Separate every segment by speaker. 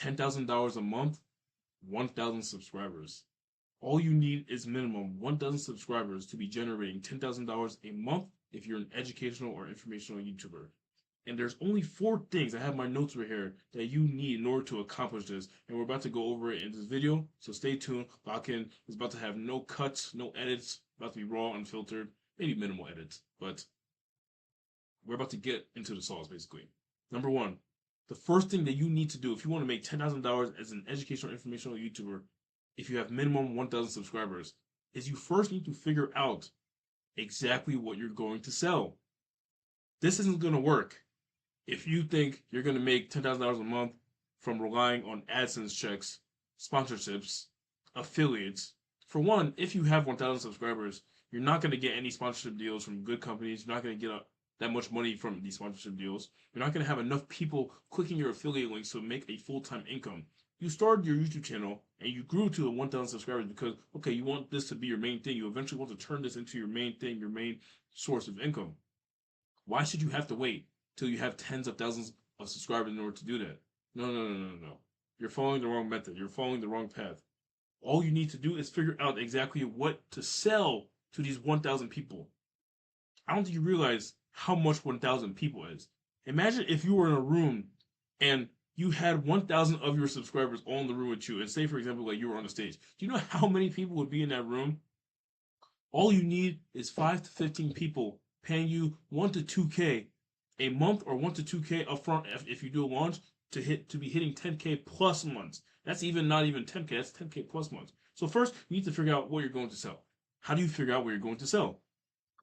Speaker 1: $10,000 a month, 1,000 subscribers. All you need is minimum 1,000 subscribers to be generating $10,000 a month if you're an educational or informational YouTuber. And there's only four things, I have my notes right here, that you need in order to accomplish this. And we're about to go over it in this video. So stay tuned, lock in. It's about to have no cuts, no edits, about to be raw, unfiltered, maybe minimal edits. But we're about to get into the sauce, basically. Number one, the first thing that you need to do if you want to make $10,000 as an educational informational YouTuber, if you have minimum 1,000 subscribers, is you first need to figure out exactly what you're going to sell. This isn't going to work if you think you're going to make $10,000 a month from relying on AdSense checks, sponsorships, affiliates. For one, if you have 1,000 subscribers, you're not going to get any sponsorship deals from good companies. You're not going to get that much money from these sponsorship deals. You're not going to have enough people clicking your affiliate links to make a full-time income. You started your YouTube channel and you grew to 1,000 subscribers because, okay, you want this to be your main thing. You eventually want to turn this into your main thing, your main source of income. Why should you have to wait till you have tens of thousands of subscribers in order to do that? No, no, no, no, no. You're following the wrong method. You're following the wrong path. All you need to do is figure out exactly what to sell to these 1,000 people. I don't think you realize how much 1,000 people is. Imagine if you were in a room and you had 1,000 of your subscribers all in the room with you, and say, for example, like you were on the stage. Do you know how many people would be in that room? All you need is 5 to 15 people paying you 1 to 2K a month or 1 to 2K upfront if you do a launch to be hitting 10K plus months. That's even not even 10K, that's 10K plus months. So first, you need to figure out what you're going to sell. How do you figure out what you're going to sell?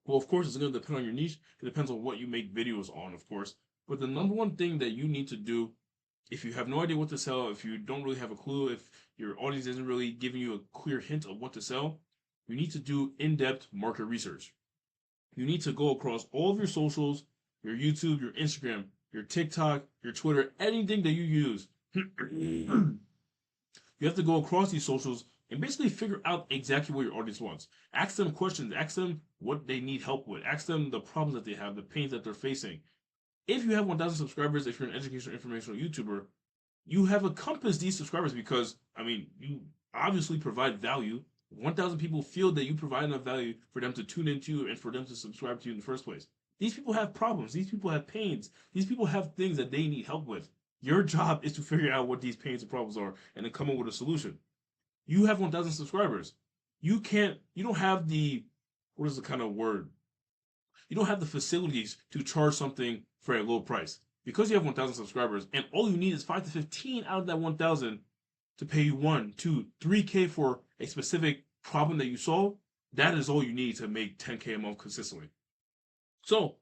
Speaker 1: Well, of course, it's going to depend on your niche. It depends on what you make videos on, of course. But the number one thing that you need to do, if you have no idea what to sell, if you don't really have a clue, if your audience isn't really giving you a clear hint of what to sell, you need to do in-depth market research. You need to go across all of your socials, your YouTube, your Instagram, your TikTok, your Twitter, anything that you use. You have to go across these socials and basically figure out exactly what your audience wants. Ask them questions. Ask them what they need help with. Ask them the problems that they have, the pains that they're facing. If you have 1,000 subscribers, if you're an educational informational YouTuber, you have encompassed these subscribers because, I mean, you obviously provide value. 1,000 people feel that you provide enough value for them to tune into you and for them to subscribe to you in the first place. These people have problems. These people have pains. These people have things that they need help with. Your job is to figure out what these pains and problems are and then come up with a solution. You have 1,000 subscribers. You don't have what is the kind of word? You don't have the facilities to charge something for a low price. Because you have 1,000 subscribers and all you need is 5 to 15 out of that 1,000 to pay you 1, 2, 3K for a specific problem that you solve, that is all you need to make 10K a month consistently. So,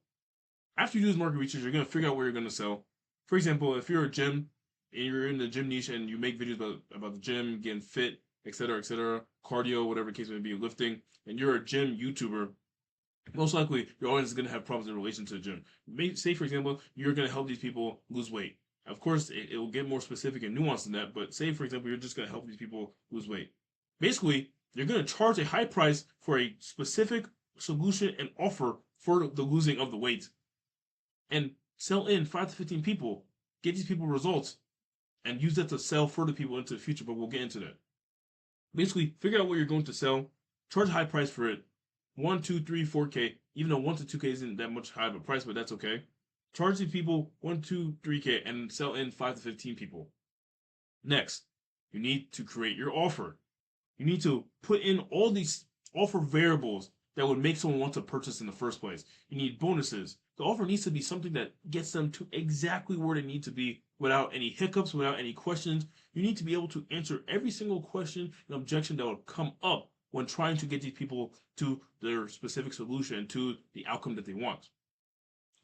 Speaker 1: after you do this market research, you're going to figure out where you're going to sell. For example, if you're a gym, and you're in the gym niche and you make videos about the gym, getting fit, etc., cardio, whatever the case may be, lifting, and you're a gym YouTuber, most likely your audience is going to have problems in relation to the gym. Say, for example, you're going to help these people lose weight. Of course, it will get more specific and nuanced than that, but say, for example, you're just going to help these people lose weight. Basically, you're going to charge a high price for a specific solution and offer for the losing of the weight. And sell in 5 to 15 people, get these people results, and use that to sell further people into the future, but we'll get into that. Basically, figure out what you're going to sell, charge a high price for it, 1, 2, 3, 4K, even though 1 to 2K isn't that much high of a price, but that's okay. Charge these people 1, 2, 3K and sell in 5 to 15 people. Next, you need to create your offer. You need to put in all these offer variables that would make someone want to purchase in the first place. You need bonuses. The offer needs to be something that gets them to exactly where they need to be without any hiccups, without any questions. You need to be able to answer every single question and objection that will come up when trying to get these people to their specific solution, to the outcome that they want.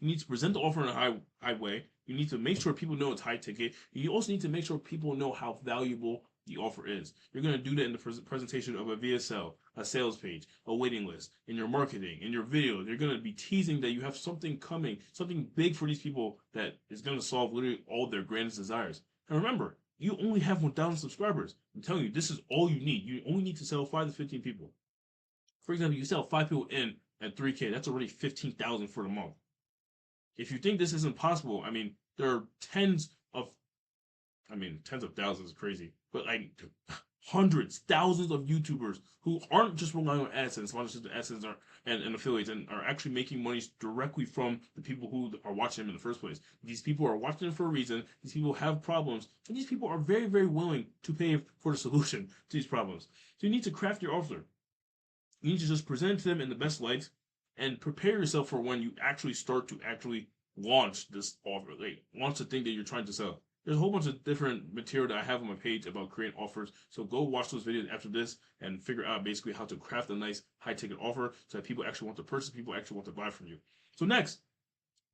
Speaker 1: You need to present the offer in a high way. You need to make sure people know it's high ticket. You also need to make sure people know how valuable the offer is. You're going to do that in the presentation of a VSL, a sales page, a waiting list, in your marketing, in your videos. You're going to be teasing that you have something coming, something big for these people that is going to solve literally all their grandest desires. And remember, you only have 1,000 subscribers. I'm telling you, this is all you need. You only need to sell 5 to 15 people. For example, you sell 5 people in at 3K. That's already 15,000 for the month. If you think this isn't possible, I mean, there are tens of I mean, tens of thousands is crazy, but like hundreds, thousands of YouTubers who aren't just relying on AdSense, sponsorships, AdSense, and affiliates, and are actually making money directly from the people who are watching them in the first place. These people are watching them for a reason. These people have problems, and these people are very, very willing to pay for the solution to these problems. So you need to craft your offer. You need to just present to them in the best light and prepare yourself for when you actually start to actually launch this offer, like launch the thing that you're trying to sell. There's a whole bunch of different material that I have on my page about creating offers. So go watch those videos after this and figure out basically how to craft a nice high ticket offer so that people actually want to purchase, people actually want to buy from you. So next,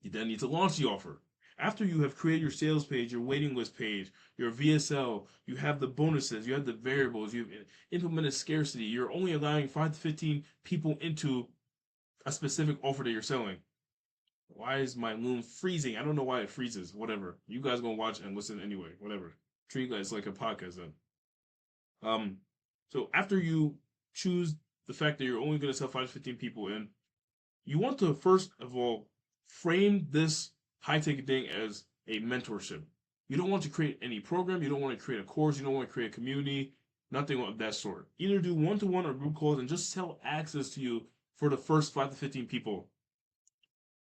Speaker 1: you then need to launch the offer. After you have created your sales page, your waiting list page, your VSL, you have the bonuses, you have the variables, you've implemented scarcity, you're only allowing 5 to 15 people into a specific offer that you're selling. Why is my loom freezing? I don't know why it freezes. Whatever. You guys gonna watch and listen anyway. Whatever. Treat you guys like a podcast then. Um, so after you choose the fact that you're only gonna sell 5 to 15 people in, you want to first of all frame this high ticket thing as a mentorship. You don't want to create any program. You don't want to create a course. You don't want to create a community. Nothing of that sort. Either do one-to-one or group calls and just sell access to you for the first 5 to 15 people.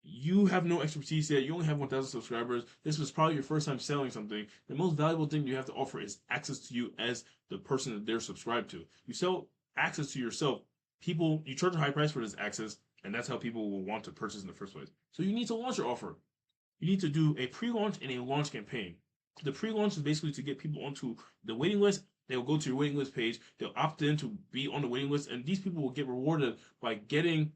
Speaker 1: You have no expertise yet. You only have 1,000 subscribers. This was probably your first time selling something. The most valuable thing you have to offer is access to you as the person that they're subscribed to. You sell access to yourself. People, you charge a high price for this access, and that's how people will want to purchase in the first place. So you need to launch your offer. You need to do a pre-launch and a launch campaign. The pre-launch is basically to get people onto the waiting list. They'll go to your waiting list page. They'll opt in to be on the waiting list, and these people will get rewarded by getting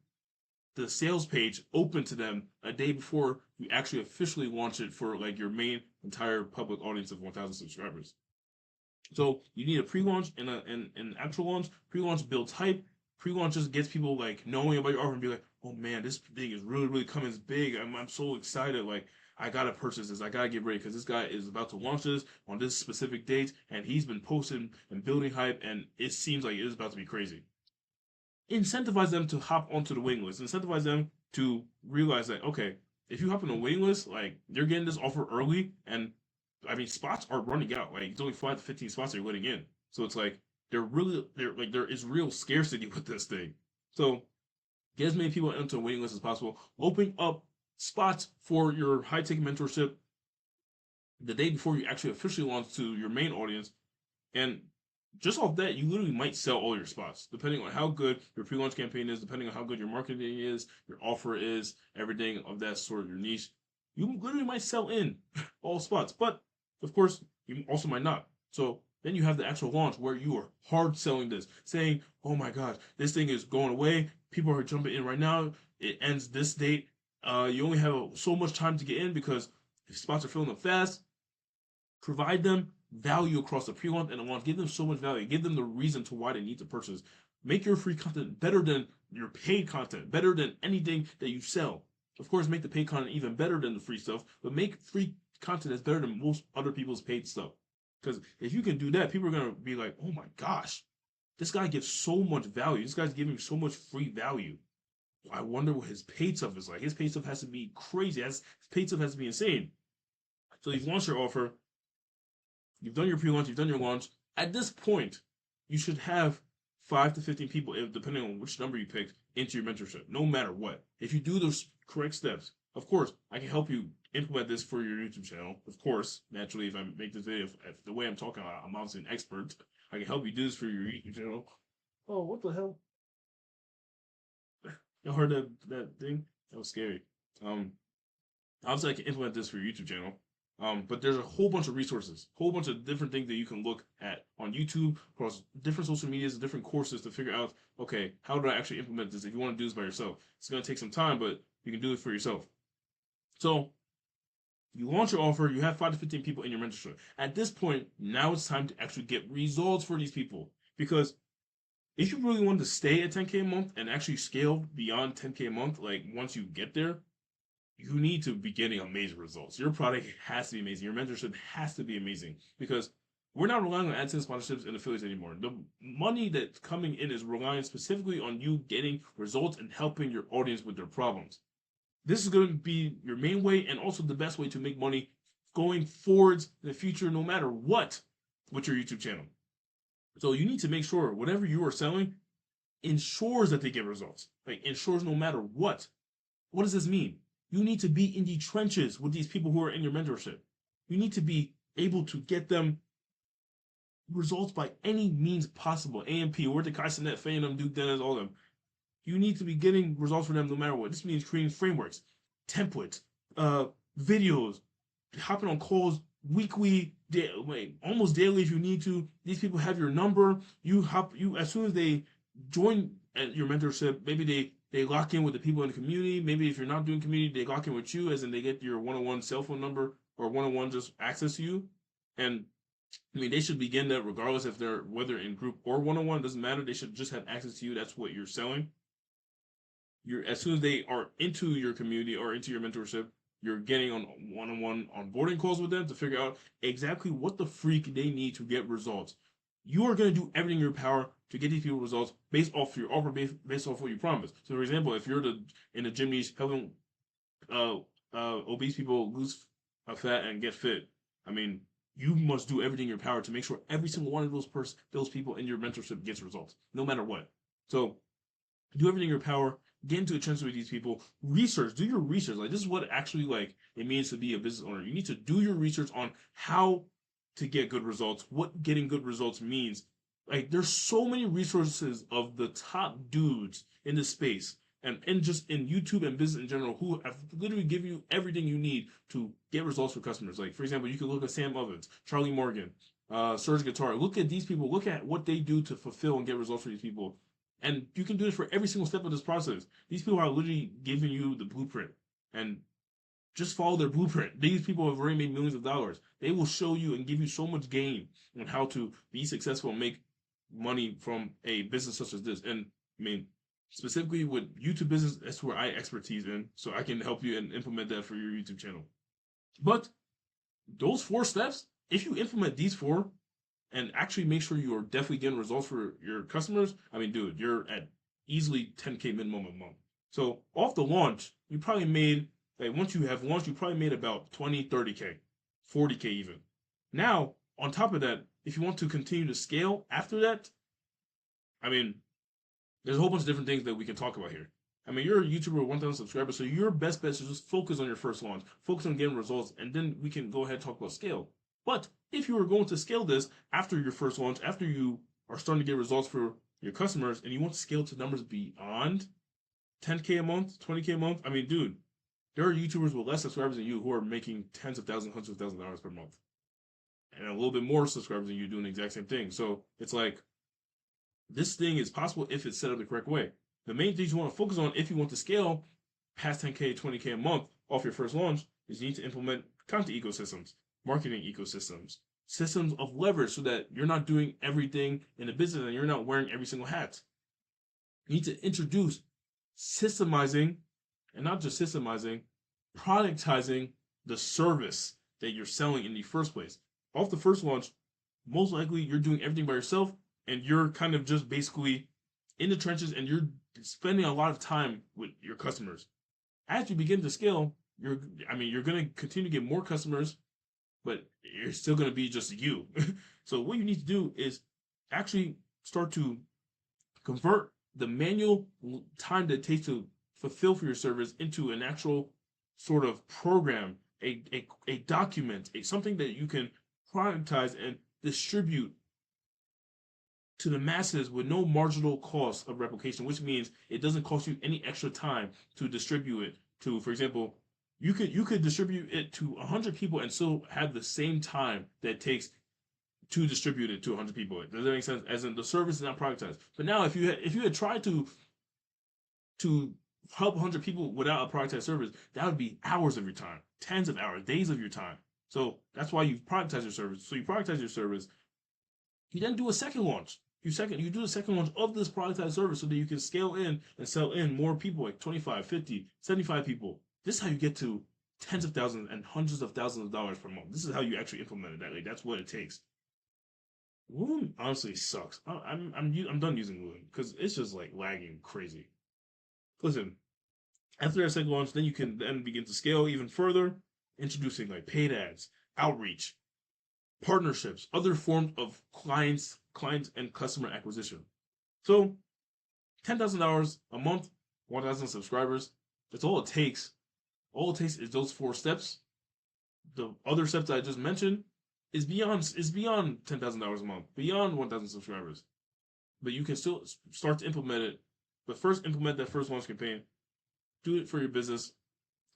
Speaker 1: the sales page open to them a day before you actually officially launch it for like your main entire public audience of 1,000 subscribers. So you need a pre-launch and an actual launch. Pre-launch builds hype. Pre-launch just gets people like knowing about your offer and be like, oh man, this thing is really, really coming big. I'm so excited. Like, I gotta purchase this. I gotta get ready because this guy is about to launch this on this specific date, and he's been posting and building hype, and it seems like it is about to be crazy. Incentivize them to hop onto the waiting list. Incentivize them to realize that, okay, if you hop on the waiting list, like you're getting this offer early, and I mean spots are running out. Like it's only 5 to 15 spots that you're letting in. So it's like there is real scarcity with this thing. So get as many people onto a waiting list as possible. Open up spots for your high ticket mentorship the day before you actually officially launch to your main audience, and just off that, you literally might sell all your spots, depending on how good your pre-launch campaign is, depending on how good your marketing is, your offer is, everything of that sort, your niche. You literally might sell in all spots, but of course, you also might not. So then you have the actual launch where you are hard selling this, saying, "Oh my gosh, this thing is going away. People are jumping in right now. It ends this date. You only have so much time to get in because spots are filling up fast." Provide them value across the pre-launch and the launch. Give them so much value. Give them the reason to why they need to purchase. Make your free content better than your paid content, better than anything that you sell. Of course, make the paid content even better than the free stuff, but make free content that's better than most other people's paid stuff. Because if you can do that, people are going to be like, oh my gosh, this guy gives so much value. This guy's giving so much free value. I wonder what his paid stuff is like. His paid stuff has to be crazy. His paid stuff has to be insane. So you've launched your offer. You've done your pre-launch, you've done your launch. At this point, you should have 5 to 15 people, depending on which number you picked, into your mentorship, no matter what. If you do those correct steps, of course, I can help you implement this for your YouTube channel. Of course, naturally, if I make this video, if the way I'm talking, I'm obviously an expert. I can help you do this for your YouTube channel. Oh, what the hell? You heard that thing? That was scary. Obviously, I can implement this for your YouTube channel. But there's a whole bunch of resources, whole bunch of different things that you can look at on YouTube, across different social medias, different courses to figure out, okay, how do I actually implement this? If you want to do this by yourself, it's going to take some time, but you can do it for yourself. So you launch your offer, you have 5 to 15 people in your mentorship. At this point, now it's time to actually get results for these people. Because if you really want to stay at 10K a month and actually scale beyond 10K a month, like once you get there, you need to be getting amazing results. Your product has to be amazing. Your mentorship has to be amazing because we're not relying on AdSense sponsorships and affiliates anymore. The money that's coming in is relying specifically on you getting results and helping your audience with their problems. This is going to be your main way and also the best way to make money going forwards in the future, no matter what, with your YouTube channel. So you need to make sure whatever you are selling ensures that they get results. Like ensures no matter what. What does this mean? You need to be in the trenches with these people who are in your mentorship. You need to be able to get them results by any means possible. AMP, Word to Kaisenet, Phantom, Duke Dennis, all of them. You need to be getting results for them no matter what. This means creating frameworks, templates, videos, hopping on calls weekly, almost daily if you need to. These people have your number. You as soon as they join your mentorship, maybe they lock in with the people in the community. Maybe if you're not doing community, they lock in with you, as in they get your one-on-one cell phone number or one-on-one just access to you. And I mean, they should begin that regardless if they're whether in group or one-on-one, doesn't matter. They should just have access to you. That's what you're selling. You're as soon as they are into your community or into your mentorship, you're getting on one-on-one onboarding calls with them to figure out exactly what the freak they need to get results. You are going to do everything in your power to get these people results based off your offer, based off what you promise. So, for example, if you're in the gym niche helping obese people lose fat and get fit, I mean, you must do everything in your power to make sure every single one of those people in your mentorship gets results, no matter what. So, do everything in your power. Get into a trenches with these people. Research. Do your research. Like this is what actually like it means to be a business owner. You need to do your research on how to get good results. What getting good results means. Like there's so many resources of the top dudes in the space and just in YouTube and business in general who have literally give you everything you need to get results for customers. Like for example, you can look at Sam Ovens, Charlie Morgan, Serge Guitar. Look at these people. Look at what they do to fulfill and get results for these people. And you can do this for every single step of this process. These people are literally giving you the blueprint. And just follow their blueprint. These people have already made millions of dollars. They will show you and give you so much game on how to be successful and make money from a business such as this. And I mean, specifically with YouTube business, that's where I expertise in. So I can help you and implement that for your YouTube channel. But those 4 steps, if you implement these 4, and actually make sure you are definitely getting results for your customers, I mean, dude, you're at easily 10K minimum a month. So off the launch, you probably made, like once you have launched, you probably made about 20, 30K, 40K even. Now, on top of that, if you want to continue to scale after that, I mean, there's a whole bunch of different things that we can talk about here. I mean, you're a YouTuber with 1,000 subscribers, so your best bet is just focus on your first launch, focus on getting results, and then we can go ahead and talk about scale. But if you are going to scale this after your first launch, after you are starting to get results for your customers, and you want to scale to numbers beyond 10K a month, 20K a month, I mean, dude, there are YouTubers with less subscribers than you who are making tens of thousands, hundreds of thousands of dollars per month. And a little bit more subscribers than you doing the exact same thing. So it's like, this thing is possible if it's set up the correct way. The main things you want to focus on if you want to scale past 10K, 20K a month off your first launch is you need to implement content ecosystems, marketing ecosystems, systems of leverage so that you're not doing everything in the business and you're not wearing every single hat. You need to introduce systemizing, and not just systemizing, productizing the service that you're selling in the first place. Off the first launch, most likely you're doing everything by yourself and you're kind of just basically in the trenches and you're spending a lot of time with your customers. As you begin to scale, you're going to continue to get more customers, but you're still going to be just you. So what you need to do is actually start to convert the manual time that it takes to fulfill for your service into an actual sort of program, a document, something that you can productize and distribute to the masses with no marginal cost of replication, which means it doesn't cost you any extra time to distribute it to, for example, you could distribute it to 100 people and still have the same time that it takes to distribute it to 100 people. Does that make sense? As in the service is not productized. But now if you had tried to help 100 people without a productized service, that would be hours of your time, tens of hours, days of your time. So that's why you productize your service. So you productize your service. You then do a second launch. You do a second launch of this productized service so that you can scale in and sell in more people, like 25, 50, 75 people. This is how you get to tens of thousands and hundreds of thousands of dollars per month. This is how you actually implement that. Like that's what it takes. Loom honestly sucks. I'm done using Loom because it's just like lagging crazy. Listen, after that second launch, then you can then begin to scale even further, introducing like paid ads, outreach, partnerships, other forms of clients and customer acquisition. So $10,000 a month, 1,000 subscribers. That's all it takes. All it takes is those 4 steps. The other steps that I just mentioned is beyond $10,000 a month, beyond 1,000 subscribers. But you can still start to implement it. But first, implement that first launch campaign. Do it for your business,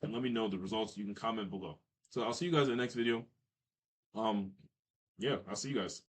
Speaker 1: and let me know the results. You can comment below. So I'll see you guys in the next video. Yeah, I'll see you guys.